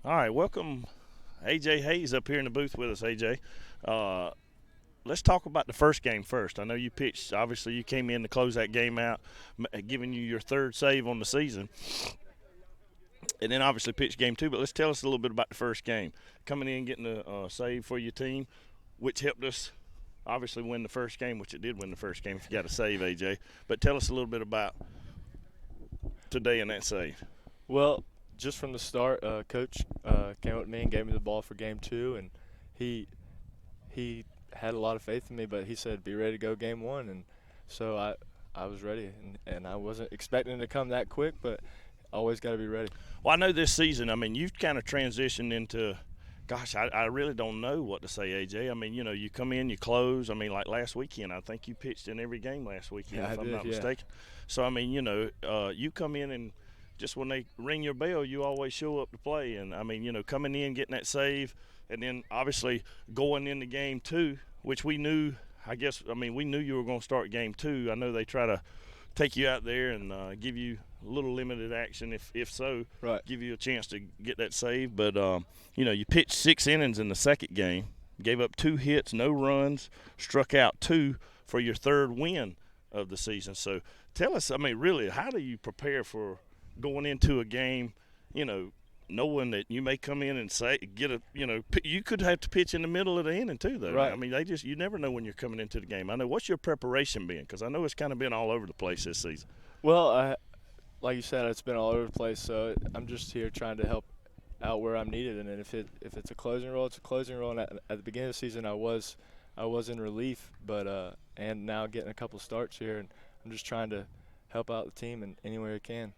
All right, welcome AJ Hayes up here in the booth with us, AJ. Let's talk about the first game first. I know you pitched. Obviously, you came in to close that game out, giving you your third save on the season. And then obviously pitched game two. But let's tell us a little bit about the first game. Coming in, getting a save for your team, which helped us obviously win the first game, which it did win the first game if you got a save, AJ. But tell us a little bit about today and that save. Well, just from the start, Coach came up to me and gave me the ball for game two, and he had a lot of faith in me, but he said, be ready to go game one. And so I was ready, and I wasn't expecting it to come that quick, but always got to be ready. Well, I know this season, I mean, you've kind of transitioned into, gosh, I really don't know what to say, AJ. I mean, you know, you come in, you close. I mean, like last weekend, I think you pitched in every game last weekend, if I'm not mistaken. So, I mean, you know, you come in and just when they ring your bell, you always show up to play. And, I mean, you know, coming in, getting that save, and then obviously going into game two, which we knew, we knew you were going to start game two. I know they try to take you out there and give you a little limited action, if so, right. Give you a chance to get that save. But, you know, you pitched 6 innings in the second game, gave up 2 hits, no runs, struck out 2 for your third win of the season. So tell us, I mean, really, how do you prepare for going into a game, you know, knowing that you may come in and you could have to pitch in the middle of the inning too, though. Right. I mean, you never know when you're coming into the game. I know. What's your preparation been? Because I know it's kind of been all over the place this season. Well, like you said, it's been all over the place, so I'm just here trying to help out where I'm needed. And then if it's a closing role, it's a closing role. And at the beginning of the season, I was in relief, but and now getting a couple starts here, and I'm just trying to help out the team in any way I can.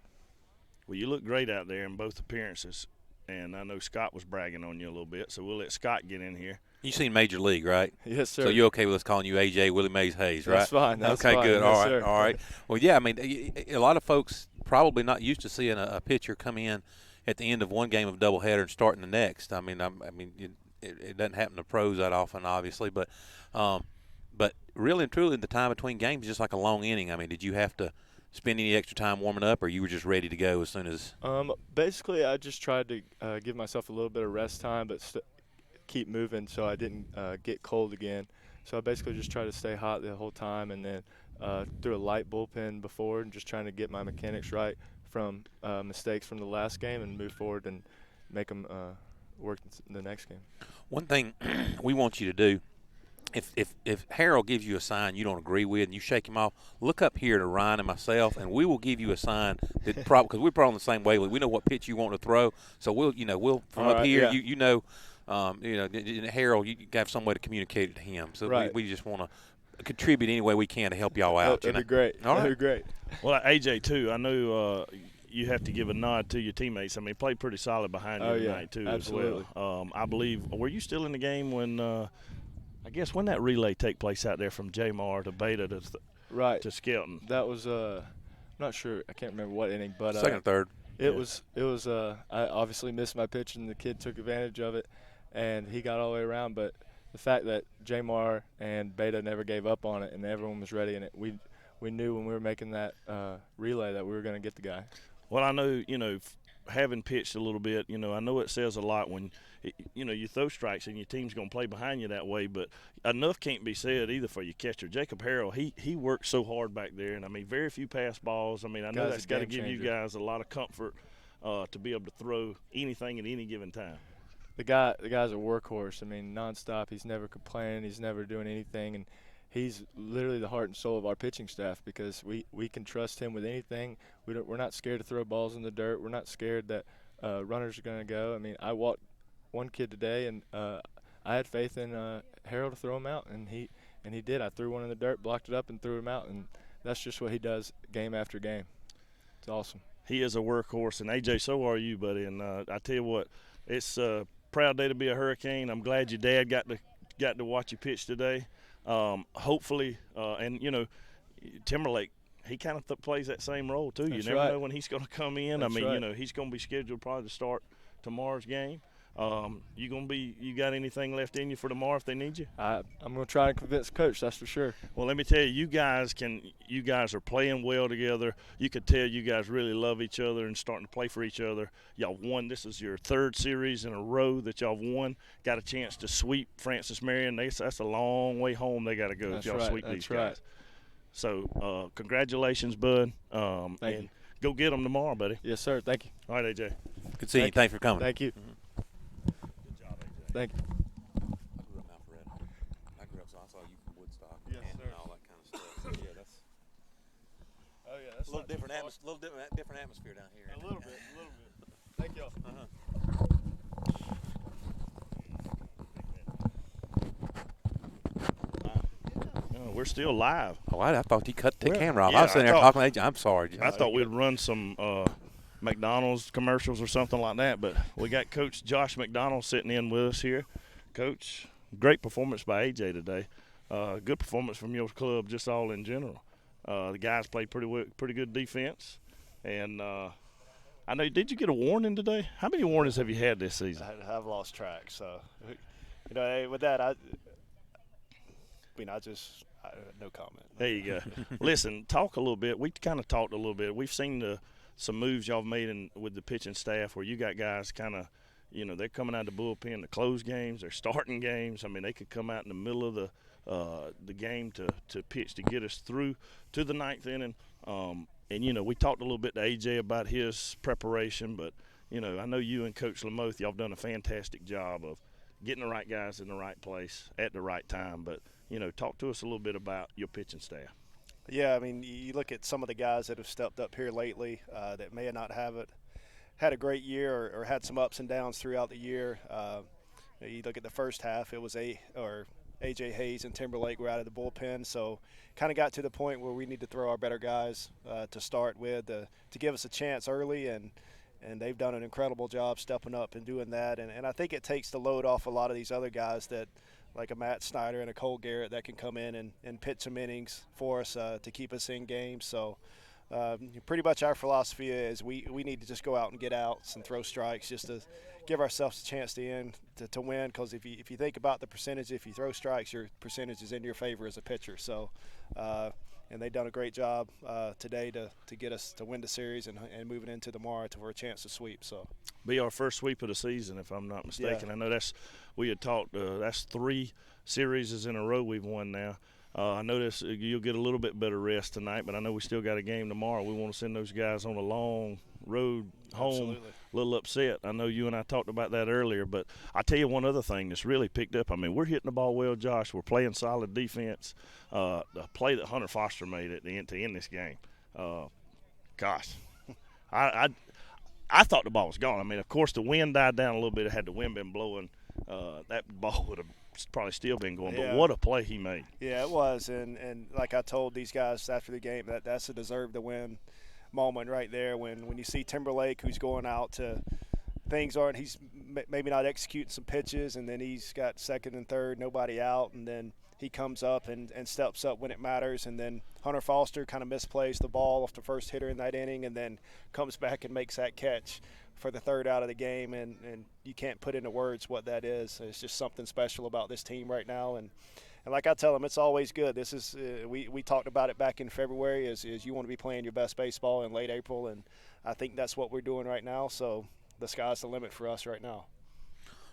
Well, you look great out there in both appearances, and I know Scott was bragging on you a little bit, so we'll let Scott get in here. You seen Major League, right? Yes, sir. So you're okay with us calling you AJ Willie Mays Hayes, right? That's fine. That's okay, fine. good. Yes, All right, sir. all right. Well, yeah, I mean, a lot of folks probably not used to seeing a pitcher come in at the end of one game of doubleheader and starting the next. I mean, it doesn't happen to pros that often, obviously, but really and truly, the time between games is just like a long inning. I mean, did you have to spend any extra time warming up, or you were just ready to go as soon as? Basically, I just tried to give myself a little bit of rest time, but keep moving so I didn't get cold again. So I basically just tried to stay hot the whole time, and then threw a light bullpen before, and just trying to get my mechanics right from mistakes from the last game and move forward and make them work in the next game. One thing we want you to do, if Harold gives you a sign you don't agree with and you shake him off, look up here to Ryan and myself, and we will give you a sign that because we're probably on the same wavelength. We know what pitch you want to throw, so we'll from all up right, here, yeah. Harold, you have some way to communicate it to him. So right. we just want to contribute any way we can to help y'all out. That'd be great. All right. That'd be great. Well, AJ too, I know you have to give a nod to your teammates. I mean, played pretty solid behind you tonight too, absolutely. As well. I believe, were you still in the game when? I guess when that relay take place out there from Jamar to Beta to Skelton. That was I'm not sure. I can't remember what inning, but second, third. It was. I obviously missed my pitch, and the kid took advantage of it, and he got all the way around. But the fact that Jamar and Beta never gave up on it, and everyone was ready, and we knew when we were making that relay that we were going to get the guy. Well, I know, you know, having pitched a little bit, you know, I know it says a lot when, you know, you throw strikes and your team's going to play behind you that way, but enough can't be said either for your catcher. Jacob Harrell, he worked so hard back there, and, I mean, very few pass balls. I mean, I know that's got to give you guys a lot of comfort to be able to throw anything at any given time. The guy's a workhorse. I mean, nonstop. He's never complaining. He's never doing anything, and he's literally the heart and soul of our pitching staff because we can trust him with anything. We're not scared to throw balls in the dirt. We're not scared that runners are going to go. I mean, I walked one kid today, and I had faith in Harold to throw him out, and he did. I threw one in the dirt, blocked it up, and threw him out, and that's just what he does game after game. It's awesome. He is a workhorse, and AJ, so are you, buddy. And I tell you what, it's a proud day to be a Hurricane. I'm glad your dad got to watch you pitch today. Hopefully, and you know, Timberlake, he kind of plays that same role too. That's you never right. know when he's going to come in. That's I mean, right. you know, he's going to be scheduled probably to start tomorrow's game. You got anything left in you for tomorrow if they need you? I'm going to try and convince Coach, that's for sure. Well, let me tell you, you guys are playing well together. You could tell you guys really love each other and starting to play for each other. Y'all won. This is your third series in a row that y'all won. Got a chance to sweep Francis Marion. That's a long way home they got to go if y'all sweep these guys. So congratulations, bud. Thank you. Go get them tomorrow, buddy. Yes, sir. Thank you. All right, AJ. Good seeing you. Thanks for coming. Thank you. Good job, AJ. Thank you. I grew up in Alpharetta. I grew up, so I saw you from Woodstock and all that kind of stuff. So, yeah, that's a little different atmosphere down here. A little bit. Thank y'all. We're still live. Oh, I thought you cut the camera off. Yeah, I was sitting there talking to AJ. I'm sorry. I thought we'd run some McDonald's commercials or something like that, but we got Coach Josh McDonald sitting in with us here. Coach, great performance by AJ today. Good performance from your club, just all in general. The guys played pretty good defense, and I know. Did you get a warning today? How many warnings have you had this season? I've lost track. So, with that, no comment. There you go. Listen, talk a little bit. We kind of talked a little bit. We've seen some moves y'all made with the pitching staff where you got guys kind of, they're coming out of the bullpen to close games. They're starting games. I mean, they could come out in the middle of the game to pitch to get us through to the ninth inning. And, we talked a little bit to AJ about his preparation, but, I know you and Coach Lamoth, y'all have done a fantastic job of getting the right guys in the right place at the right time. But, talk to us a little bit about your pitching staff. Yeah, I mean, you look at some of the guys that have stepped up here lately that may not have had a great year or had some ups and downs throughout the year. You look at the first half, it was A.J. Hayes and Timberlake were out of the bullpen, so kind of got to the point where we need to throw our better guys to start with to give us a chance early, and they've done an incredible job stepping up and doing that. And I think it takes the load off a lot of these other guys that – like a Matt Snyder and a Cole Garrett that can come in and pitch some innings for us to keep us in games. So pretty much our philosophy is we need to just go out and get outs and throw strikes just to give ourselves a chance to win, because if you think about the percentage, if you throw strikes, your percentage is in your favor as a pitcher. So and they've done a great job today to get us to win the series and moving into tomorrow for a chance to sweep. So be our first sweep of the season, if I'm not mistaken. Yeah. I know we had talked. That's 3 series in a row we've won now. I know you'll get a little bit better rest tonight, but I know we still got a game tomorrow. We want to send those guys on a long road home. Absolutely. A little upset. I know you and I talked about that earlier, but I'll tell you one other thing that's really picked up. I mean, we're hitting the ball well, Josh. We're playing solid defense. The play that Hunter Foster made at the end to end this game, gosh, I thought the ball was gone. I mean, of course, the wind died down a little bit. Had the wind been blowing, that ball would have probably still been going. Yeah. But what a play he made. Yeah, it was. And like I told these guys after the game, that's a deserve-to-win moment right there when you see Timberlake, who's going out to things aren't – he's maybe not executing some pitches, and then he's got second and third, nobody out, and then he comes up and steps up when it matters. And then Hunter Foster kind of misplays the ball off the first hitter in that inning and then comes back and makes that catch for the third out of the game. And you can't put into words what that is. It's just something special about this team right now. And like I tell them, it's always good. This is we talked about it back in February is you want to be playing your best baseball in late April, and I think that's what we're doing right now. So the sky's the limit for us right now.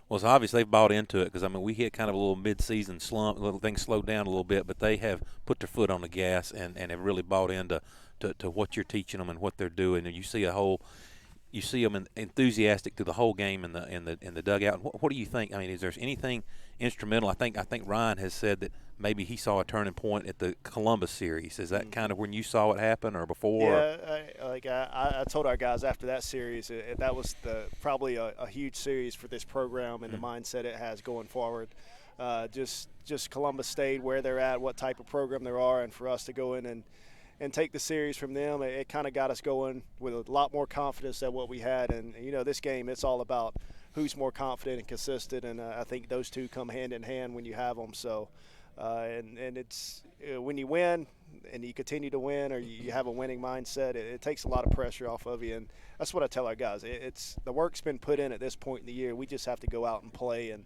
Well, so obviously they've bought into it because, I mean, we hit kind of a little mid-season slump, little things slowed down a little bit, but they have put their foot on the gas and have really bought into to what you're teaching them and what they're doing. And you see them enthusiastic through the whole game in the dugout. What do you think? I mean, is there anything instrumental? I think Ryan has said that maybe he saw a turning point at the Columbus series. Is that kind of when you saw it happen or before? Yeah, I told our guys after that series that was probably a huge series for this program and the mindset it has going forward. Just Columbus stayed where they're at, what type of program there are, and for us to go in and take the series from them, it kind of got us going with a lot more confidence than what we had. And, this game, it's all about who's more confident and consistent, and I think those two come hand in hand when you have them. So And it's when you win and you continue to win, or you have a winning mindset, it takes a lot of pressure off of you. And that's what I tell our guys. It's the work's been put in at this point in the year. We just have to go out and play and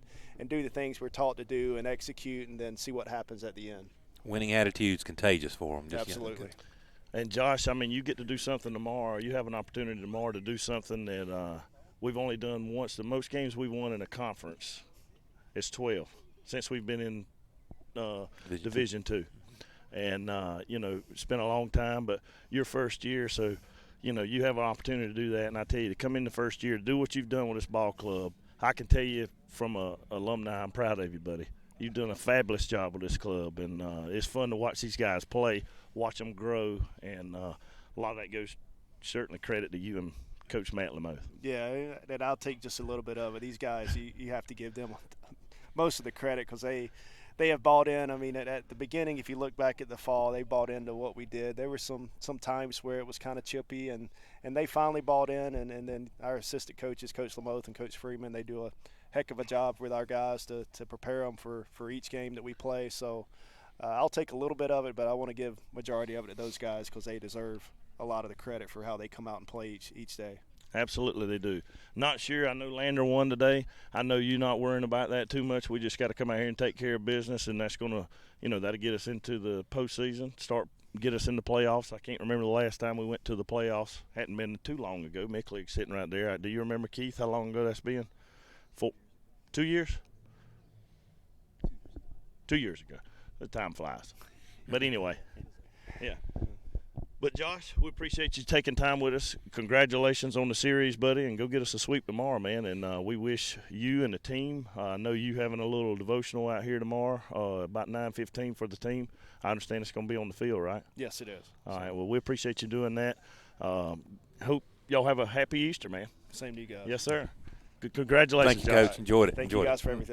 do the things we're taught to do and execute, and then see what happens at the end. Winning attitude's contagious for them. Absolutely. And Josh, I mean, you get to do something tomorrow. You have an opportunity tomorrow to do something that we've only done once. The most games we've won in a conference is 12 since we've been in Division II. And, it's been a long time, but your first year, so, you have an opportunity to do that. And I tell you, to come in the first year, do what you've done with this ball club, I can tell you from a alumni, I'm proud of you, buddy. You've done a fabulous job with this club, and it's fun to watch these guys play, watch them grow, and a lot of that goes certainly credit to you and Coach Matt Lamoth. Yeah, and I'll take just a little bit of it. These guys, you have to give them most of the credit because they have bought in. I mean, at the beginning, if you look back at the fall, they bought into what we did. There were some times where it was kind of chippy, and they finally bought in, and then our assistant coaches, Coach Lamoth and Coach Freeman, they do a heck of a job with our guys to prepare them for each game that we play. So I'll take a little bit of it, but I want to give majority of it to those guys because they deserve a lot of the credit for how they come out and play each day. Absolutely they do. Not sure. I know Lander won today. I know you're not worrying about that too much. We just got to come out here and take care of business, and that's going to, that'll get us into the postseason, get us in the playoffs. I can't remember the last time we went to the playoffs. Hadn't been too long ago. Mickleg's sitting right there. Do you remember, Keith, how long ago that's been? 2 years? 2 years ago. The time flies. But anyway, yeah. But, Josh, we appreciate you taking time with us. Congratulations on the series, buddy, and go get us a sweep tomorrow, man. And we wish you and the team, I know you having a little devotional out here tomorrow, about 9:15 for the team. I understand it's going to be on the field, right? Yes, it is. All right, well, we appreciate you doing that. Hope y'all have a happy Easter, man. Same to you guys. Yes, sir. Congratulations, Thank you, Coach. Josh. Enjoyed it. Thank you guys for everything.